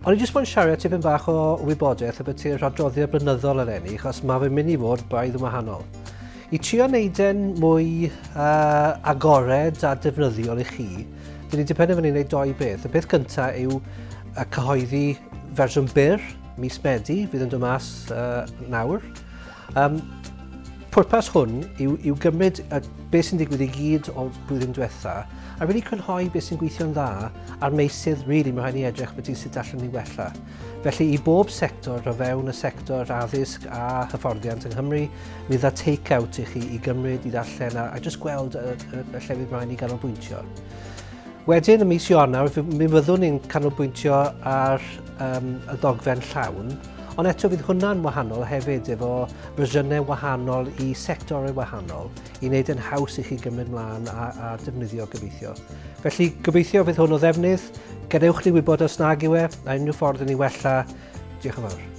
Ond i jyst bod yn siarad tipyn bach o wybodaeth y beth i'r adroddiad blynyddol eleni, achos mae fe'n mynd i fod braidd yn wahanol. I trio wneud e'n mwy agored a defnyddiol i chi, dyn ni wedi penderfynu wneud doi beth. Y peth cyntaf yw cyhoeddi fersiwn byr, mis Medi, fydd yn dod mas nawr. Pwrpas hwn yw gymryd beth sy'n digwydd i gyd o blwyddyn diwetha a rili crynhoi beth sy'n gweithio'n dda a'r meysydd rili mae rhaid ni edrych beth sydd allan ni wella. Felly i bob sector o fewn y sector addysg a hyfforddiant yng Nghymru, mi dda take-out i chi i gymryd, i ddarllen a jyst gweld y llefydd mae ni ganolbwyntio. Wedyn, y mis Ionawr, mi fyddwn ni'n canolbwyntio ar y ddogfen llawn, ond eto fydd hwnna'n wahanol hefyd efo fersiynau wahanol i sectorau wahanol i wneud yn haws i chi gymryd mlaen a defnyddio gobeithio. Felly gobeithio fydd hwn o ddefnydd, gadewch ni wybod os nag yw e, a unrhyw ffordd yn ei wella. Diolch yn fawr.